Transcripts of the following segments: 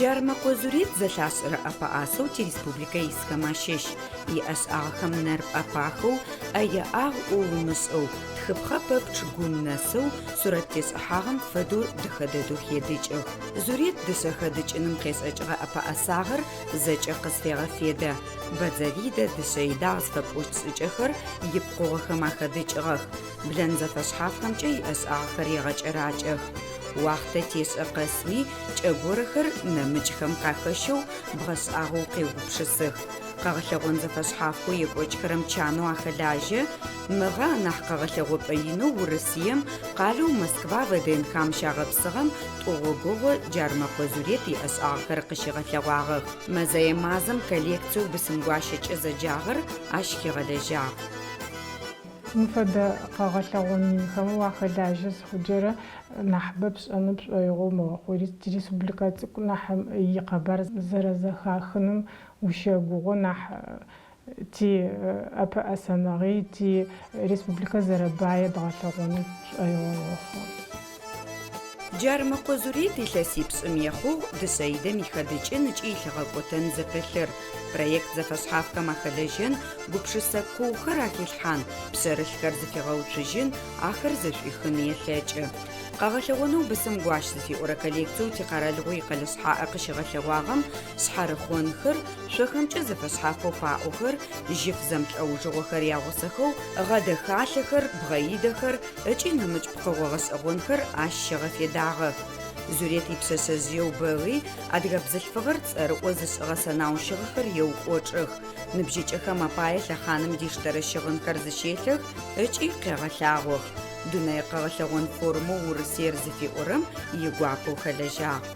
جارما قوزوريت زلاسر أبااسو تي ريسبوبليكا يسكماشيش يأس آغخم نرب أباخو أي آغ أو مسأو تخبخب بچگون نسو صورت تيس أحاغم فدو دخددو خيديج زوريت دسخدج انم قيس أجغا أبااساغر زج قصفيغا فيدا بزاريدا دسيداغز فبوش سجخر يبقوغخم أخدج غخ بلنزا فشحافخم جي يأس آغخر يغج راج وقت تيس قسمي جبورخر نمجخم قاخشو بغس آغو قيوبشسخ قاغلغون زفشحافو يقوچكرم چانو أخلاجه مغا نح قاغلغو بينو ورسيم قالو مسكوا ودين كام شاغبسغم توغوغو جارما قوزوريتي أس آخر قشيغلغواغخ مزاي مازم كاليكتو بسنگواشج زجاغر أشكي غلجاغ مفدا قاغلغون خم واخلاجه خجره نحببس أنا بس أيغوم خوريس ريسبوبليكات نحم يقبر زرزخاخنم وشاغو نح تي أبا أسناري تي ريسبوبليكا زرباية دغلغون أيغوم جارما قوزوريتي لسيبس أميخو دسايدة ميخدج إنج إيلغاقوتن زبخر проект зафасхавка махалежен гупшисаку харахилхан псэрэлхэр зэфигъэуцужын ахэр зэшӏуихыныелъэкӏы. Къэгъэлъэгъонэу бысым гуащ зэфиӏорэ коллекцию тикъэралыгъо икъэлэ-шъхьаӏэ къыщыгъэлъэгъуагъэм шъхьарыхъонхэр шъохэмкӏэ зэфэшъхьафэу фаӏохэр жьыф зэмылӏэужыгъохэр ягъусэхэу гъэдэхалъэхэр, бгъэидэхэр ыкӏи нэмыкӏ пкъыгъо гъэсӏэгъонхэр ащ щегъэфедагъэх. Зурет ипсэсэзъеу бэгъи адыгэ бзылъфыгъэр цӏэрыӏо зышӏыгъэ-сэнаущыгъэхэр еуӏокӏых. Ныбжьыкӏэхэм апае лъэхъаным диштэрэ щыгъынхэр зыщелъых ыкӏи къегъэлъагъох. Дунэе къэгъэлъэгъон форумэу урысыер зыфиӏорэм игуапэу хэлэжьагъ.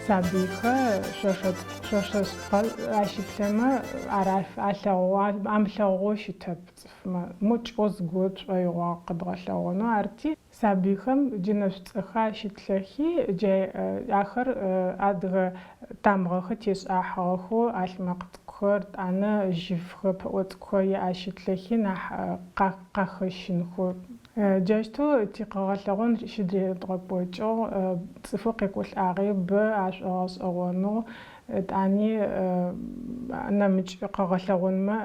Сабихэ шъошъэшъхъэ ащыплъэмэ амылъэгъугъо щытэп цӏыфмэ мыкӏо зыгу шӏоигъуагъ къыдгъэлъэгъонэу арти сабихэм джэнэшъ цӏыхэ ащытлъэхи джай ахэр адыгэ тамыгъэхэ тешӏахьыгъэхэу алъмакъ цӏыкӏухэр ӏанэ жьыфхэ пэӏо цӏыкӏухэр ащытлъэхи нахь къахэщынхэу джашту тикъэгъэлъэгъон щыдредгъэпӏокӏыгъ цӏыфэу къекӏолӏагъи бэ ашӏогъэшӏэгъонэу тӏани нэмыкӏ къэгъэлъэгъонмэ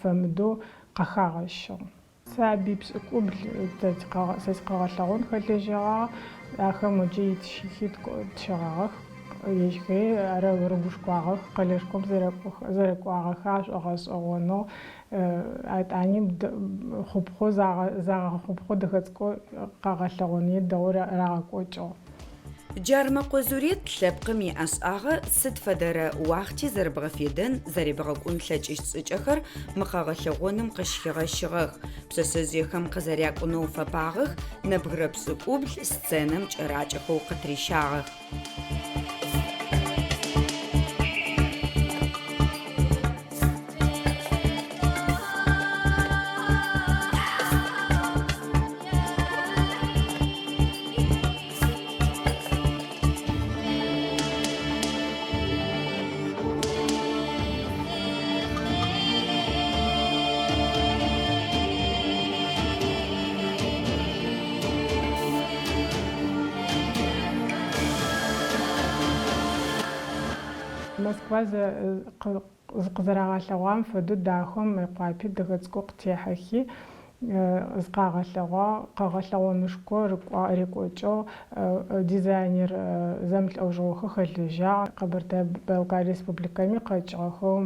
фэмыдэу къэхагъэщыгъ. Саби пшӏыкӏубл сэ тикъэгъэлъэгъон хэлэжьагъ ахэм ыджы итщыхи тщэгъагъэх ежьхэри ары рыгушкӏуагъэх къэлэшхом зэрэкӏуагъэхэ ашӏогъэшӏэгъонэу атӏани хъупхъо загъэхъупхъо дэхэцӏкӏэу къэгъэлъэгъони дэгъоу рагъэкӏокӏыгъ. Джарма Қозурет лъэпкъым иӏэшӏагъэ сыд фэдэрэ уахъти зэрыбгъэфедэн зэрибгъэкӏун лъэкӏыщт шӏыкӏэхэр мы къэгъэлъэгъоным къыщыхигъэщыгъэх. Пшъэшъэжъыехэм къызэрякӏунэу фэпагъэх, нэбгырэ пшӏыкӏубл сценэм кӏэракӏэхэу къытрищагъэх. Москва зыкъызэрагъэлъэгъуам фэдэу дахэм Мыекъуапи дэхэцӏкӏэу къытехьэхи къэгъэлъэгъонышхо рекӏокӏыгъ дизайнер зэмылӏэужьыгъохэ хэлэжьагъ. Кабардино-Балкарие республикэми къэкӏыгъэхэу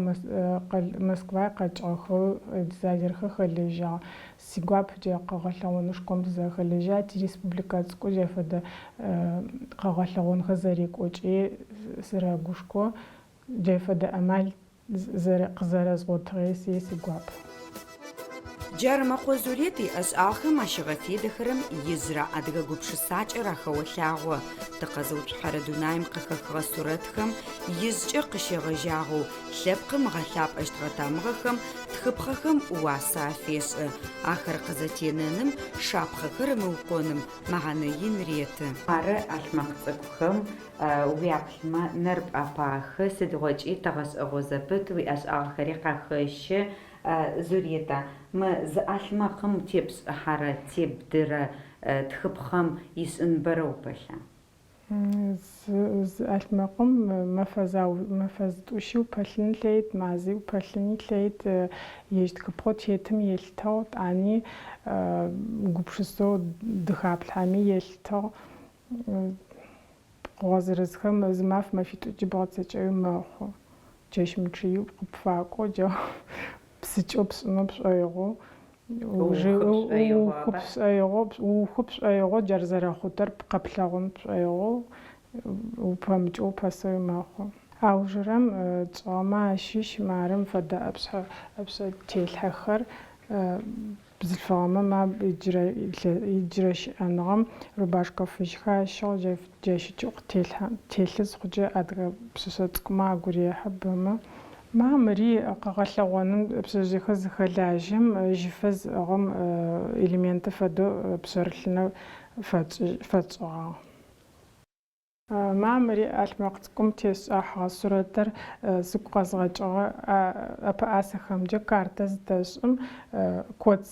Москваи къэкӏыгъэхэу дизайнерхэ хэлэжьагъ. Сигуап джай къэгъэлъэгъонышхом зэхэлэжьагъ. Ти республикэ цӏыкӏу джай фэдэ къэгъэлъэгъонхэ зэрекӏокӏи сырагушко джефада амал къызэрэзгъотыгъей сигуап. Джарма Хозурет и САХ Машигафедахрам Изра Адга Гупшисач Рахауахягу, Таказут Харадунаем Кахахва Суратхам, Изча Кашигажагу, Лепкам Галяб Аштратамгахам, Тхыпхахам Уаса Фес, Ахар Казатененым, Шапхахарам Уконым, Маганаин Рета. Ара Альмахцакхам, Уяпхма Нерб Апах, Сидвоч и Тагас Агозапет, САХ Рикахыше, Зурета, мы за альмахом тепс хара тепдера тхыпхам из инбаропаха. З альмахом мафаздушил пашлин лейт, мазил пашлин лейт, есть капотетем ельтот, они губшисто дхаплами ельто. Разрезхам змаф мафиту джибацеч махо. Чешмчию купфако джо. Сычопс нопс айго уже ухупс айго жарзарахутар каплагон айго упамчо пасой махо аужрам цама шиш марам фада абса телхахар бзфама ма иджраш анрам рубашка фишха шожев жашичук телхис хужа адга псосоткма гури хабама Мамри قغلقونن بسجخز خلاجم جفز غم элементы фадо بسرلنا فتصغا مامري المقتكم تيس حاصرتر سقازغا ابا اسخم جكارتز تسم كوت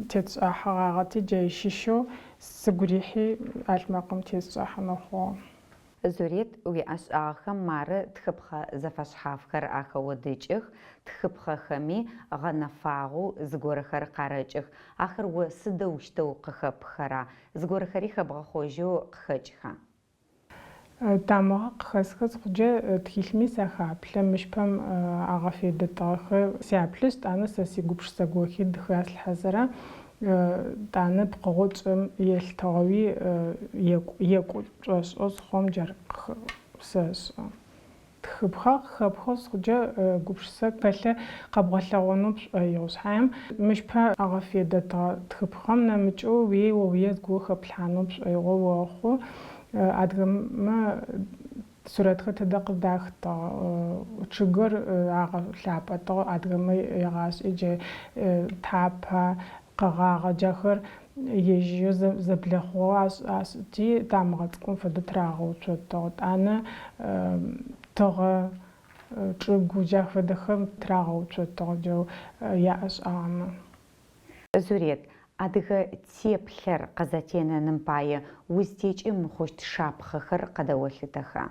تيس حغاغتي جيششو سغريحي المقم تيس حنخو Зурет уи САХ мары тхыпха зафашхавхар ахаодычых, тхыпхахами ганафагу згорхар карачых, ахыр у сыдауштау кхыпхара, згорхари хабгахожу кхычха. Тамага кхасхас хуже тхилми сахаплэ мишпам агафедэтагы сяплыст аны сасигупшсагохи дхасл хазара таны бгоцм елтави еку чос хомжар сас тхбхах хуже гупшсаг пэлэ кабгаллагонуп айосхайм мишпа агафедэта тхбхам намчо ви овиез гухаплануп айгооху адгама суратха тадaqdахта чигэр ага лапата адгама ягас иже тапа قغاغ جاخر يجي زبلخو اس تي تامغتكم فدتراغو تشوت انا تغ تشغو جاخ فدخم تراغو تشوت جو ياس ام Зурет адыга теплъэр къызэтенэным пае узтекӏым хъущт шапхъэхэр къэдэолъытэха.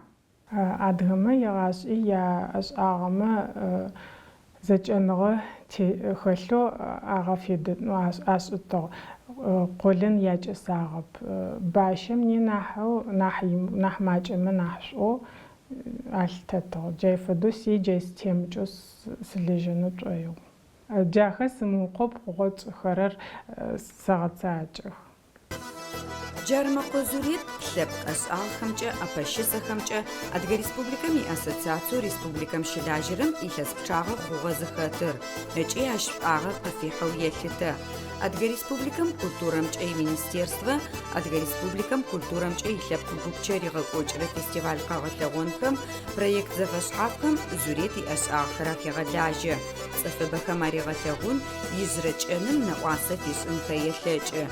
Адыгэмэ ягъашӏи яӏэшӏагъэмэ зэкӏэныгъэ хэлъэу агъэфедэну ашӏытыгъ. Къолын якӏэсагъэп. Бащэм ни нахь макӏэмэ нахь шӏоу алъытэтыгъ. Джай фэдэу джай системкӏэ сылэжьэнэу пшӏоигъу. Джахэ сымыукъоп гъоцӏыхэрэр сэгъэцакӏых. Джармакъо Зурет лъэпкъ САХхэмкӏэ апэщысэхэмкӏэ Адыгэ Республикэм иAссоциацие Республикэм щылажьэрэм илъэс пчъагъэ хъугъэ зыхэтыр ыкӏи ащ шӏуагъэ къыфихьэу елъытэ. Адыгэ Республикэм культурэмкӏэ иминистерство, Адыгэ Республикэм культурэмкӏэ илъэпкъ гупчэ ригъэкӏокӏрэ фестиваль къэгъэлъэгъонхэм, проект зэфэшъхьафхэм Зурет иӏэшӏагъэхэр афегъэлажьэ. Цӏыфыбэхэм аригъэлъэгъун изрыкӏэным нэӏуасэ фишӏын фэелъэкӏы.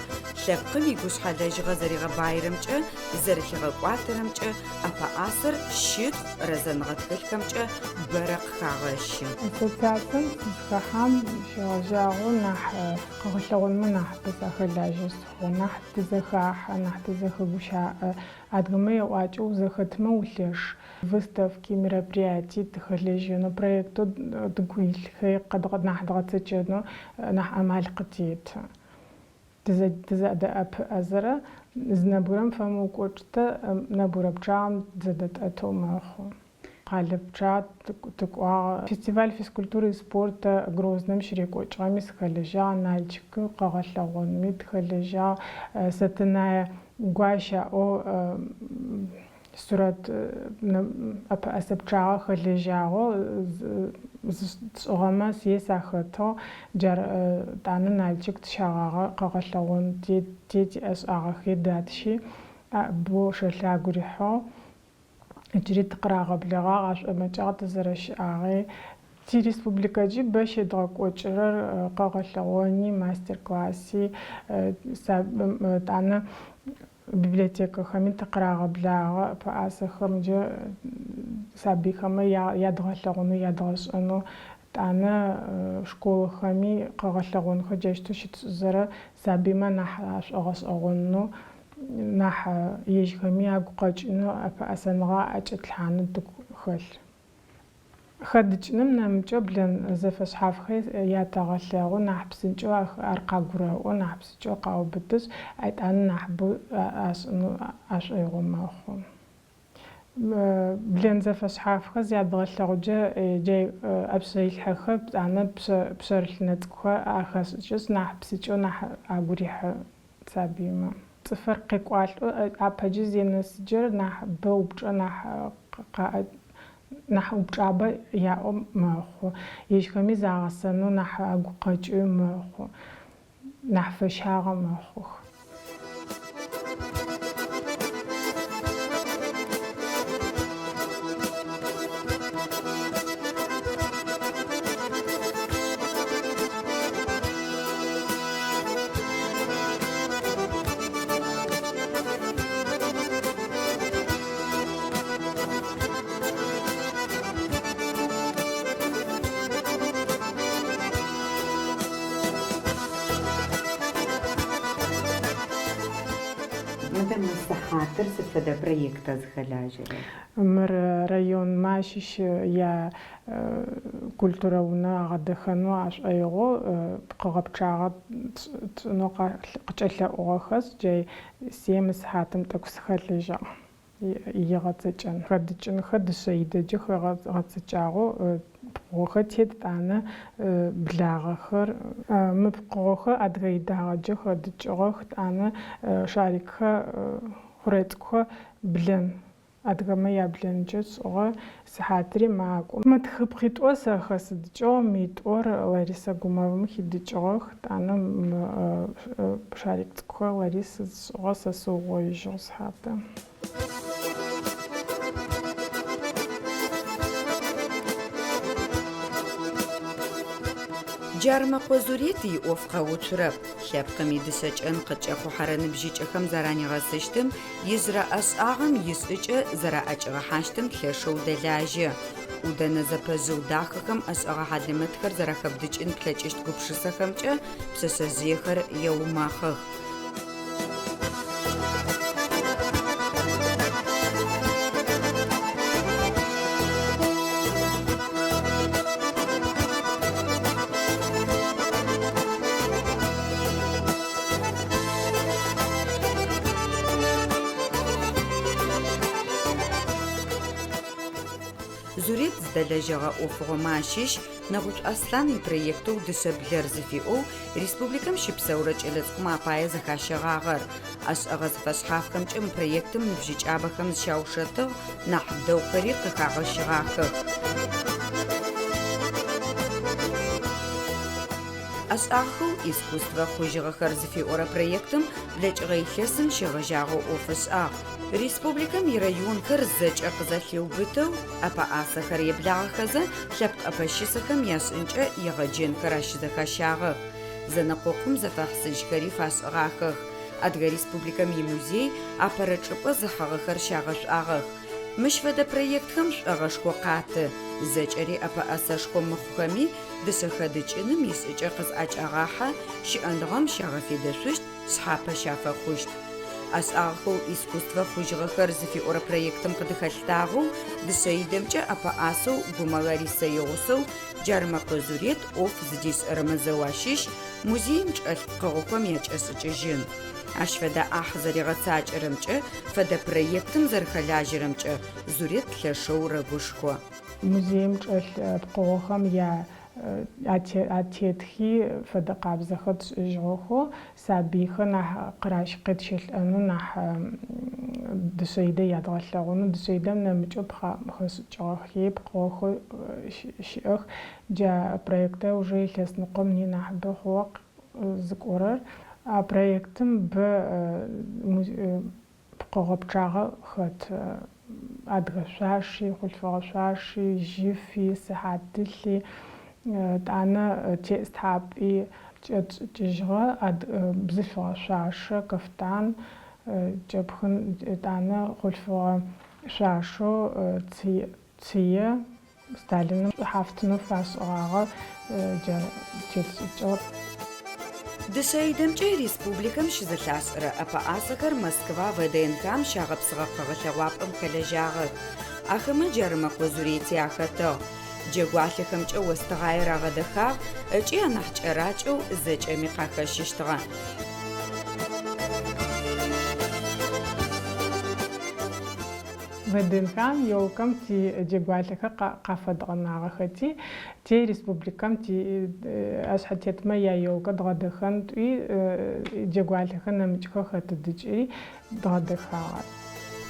Лъэпкъым игушъхьэлэжьыгъэ зэригъэбаирэмкӏэ, зэрылъигъэкӏуатрэмкӏэ апэӏасэр щытхъу рэзэныгъэ тхылъхэмкӏэ бэрэ къыхагъэщы. Ассоциацием зыхэхьам щегъэжьагъэу нахь къэгъэлъэгъонмэ нахь тызэхэлажьэ сыхъу, нахь тызэхахьэ, нахь тызэхэгущаӏэ. Адыгэмэ еӏуакӏэу зэхэтмэ улъэш. Выставки, мероприятий тыхэлэжьэнэу проектэу тыгуилъхэ нахь дгъэцэкӏэнэу нахь ӏэмал къытеты. Тызэдэӏэпыӏэзэрэ знэбгырэм фэмыукӏокӏтэ нэбгырэ пчъагъым зэдэтӏэтэу мэхъу. Къалэ пчъагъ тыкӏуагъ. Фестиваль физкультуры и спорта Грозным щырекӏокӏыгъэми сыхэлэжьагъ, Налчикым къэгъэлъэгъонми тыхэлэжьагъ, Сатыная Гуащаӏо صورة أبا أسبتشاغ خليجاغو زغما سياسة خطو جر تانا نالجك تشاغا قاقلون تيتي أس آغاخي داتشي بو شلتا قريحو جري تقرا غبلغا عاش أمجاغ تزرش آغي تي ريسبوبليكا جي باش يدغك وچرر قاقلوني ماستر كلاسي تانا библиотека хами тақрага блага пааса хамжа саби хама ядгаллагуну ядгалсану тана школа хами qagalлагун хажашто шитзара сабима нахаш агас агунну нах еш хами агуқачну паасанга ачатлханы дук хэл خدجنم نمجو بلن زفش حافخي ياتغلغو نحبسنجو ارقاغراو نحبسجو قاوبتس ايت ان نحبو اش ايغو ماخو بلن زفش حافخي زيادغلغو جاي ابسيل حخب انا بشرلنتكو اخس جس نحبسجو نح اغريح تسابيما تفرق قوال اباجي ينسجر نحبو بجو نح نحو بجابة يا ماخو يشكمي زعسنو نح أقوقاج ماخو نح فشاغ ماخو ماذا مسحاتر سفدا بريكت زخلاجرة مر ريون ماشيش يا كولتورونا غدخنو عش ايغو بقغبچاغ نوقا قچلا اوخس جاي سيمس حاتم تكس خليجا يغاتچن خدچن خدشيدجي خغاتچاغو وختيت انا بلاغخر مبقوخ ادغيداغجي خدچوخ انا شاريكه خريتكو بلن ادغما يابلنجس او سحاتري ماكو متخبخيت اوسخس دجو ميتور لاريسا غوماوم خيدچوخ انا شاريكتكو لاريس اوسسو ويجوس حتى جارما قوزوريتي أوفقا وچرب خيابقا ميدساج انقج اخو حران بجيج اخم زراني غاسشتم يزرا اساغم يسئج زرا اج غحاشتم تلاشو دلاجي ودانا زبازو داخخم اساغا حدلمتخر زرا خبدج ان تلاجشت قبشسخمچ بسسا زيخر يوماخخ زوريت زدلجا اوفغماشيش نغوت اصلان проекту десаблер зефиу республикам шипсаурыч элэцкма пая захашагагыр ас агаз фасхафкам чим проектым нбжичабахам шаушатыгъ нахьдэу къыри къыхагъэщыгъахых асаху искусство хужыгъэхэр зефиурэ проектым блэкӏыгъэ-илъэсым щегъэжьагъэу офысӏагъ республикам ирайонхэр зэкӏэ къызэлъеубытэу апаӏасэхэр еблагъэхэзэ лъэпкъ ӏэпэщысэхэм ясӏынкӏэ егъэджэнхэр ащызэхащагъэх зэнэкъокъум зэфэхъсыжьхэри фасӏыгъахэх Адыгэ республикам имузей апэрэ чӏыпӏэ зыхьыгъэхэр щагъэшӏуагъэх мыщ фэдэ проектхэм шӏуэгъэшхо къаты зэкӏэри апаӏасэшхо мыхъухэми дышъэхэдыкӏыным исӏыкӏэ къызӏакӏагъахьэ щыӏэныгъэм щагъэфедэшъущт шъхьапэ щафэхъущт асӏагъэхэу искусство хужыгъэхэр зыфиӏорэ проектым къыдыхэлътагъэу дышъэидэмкӏэ апаӏасэу гумэ Ларисэ игъусэу Джармэ Къозурет ӏоф зыдисӏэрэмэ ащыщ музеим кӏэлъ пкъыгъохэм якӏэсыкӏыжьын ащ фэдэ ӏахь зэригъэцакӏэрэмкӏэ фэдэ проектым зэрыхэлажьэрэмкӏэ Зурет лъэшэу рэгушхо музеим кӏэлъ пкъыгъохэм я атетхи фэдэ къабзэхэр тшӏыжьыгъэхэу сабыйхэр нахь къыращ къетщэлӏэнэу нахь дышъэидэ ядгъэлъэгъонэу дышъэидэм нэмыкӏэу хэшӏыкӏыгъэх епкъыгъэхэр щыӏэх. Джа проектэ уже илъэсныкъом ни нахьыбэ хъугъэ зыкӏорэр. А проектым бэ пкъыгъэ пчъагъэ хэт адыгэ шъуаши, хъулъфыгъэ шъуаши, жьыфи, сыхьатылъи, тӏанэ тестхьапӏи кӏэкӏыжьыгъэ, бзылъфыгъэ шъуашэ, кафтан, кӏэпхын тӏанэ хъулъфыгъэ шъуашэу цые Сталиным хьафтынэу фашӏыгъагъэ джа тетшӏыкӏыгъэр. Дышъэидэмкӏэ республикэм щызэлъашӏэрэ ӏэпыӏасэхэр Москва ВДНХ-м щагъэпсыгъэ къэгъэлъэгъуапӏэм хэлэжьагъэх. Ахэмэ Джармэкъо Зурыети ахэтыгъ. Джэгуалъэхэмкӏэ остыгъаер агъэдэхагъ, ыкӏи анахь кӏэракӏэу зэкӏэми къахэщыщтыгъэ. ВДНХ-м елкэм ти джэгуалъэхэр къафэдгъэнагъэхэти те республикэм ти ашъхьэтетмэ яелкэ дгъэдэхэнтӏуи джэгуалъэхэр нэмыкӏхэ хэтыдыкӏи дгъэдэхагъэ.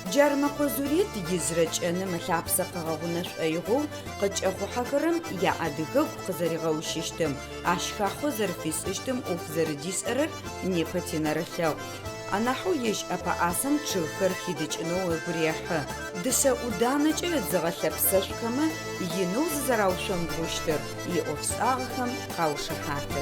Джармэкъо Зурыет ижрэ кӏэным ылъапсэ къэгъэгъунэ шӏоигъоу къыкӏэхъухьэхэрэм яадыгэгу къызэригъэущыщтым, ашхахъо зэрэфисӏыщтым ӏоф зэрыдишӏэрэр непэ тинэрэлъэгъу. Анахьэу ежь ӏэпыӏасэм чъыгхэр хидыкӏынэу ыгу рехьы. Дышъэ ӏуданэкӏэ зыгъэлъэпсэшъухэмэ инэу зызэраушъомбгъущтыр иӏофшӏагъэхэм къаушыхьаты.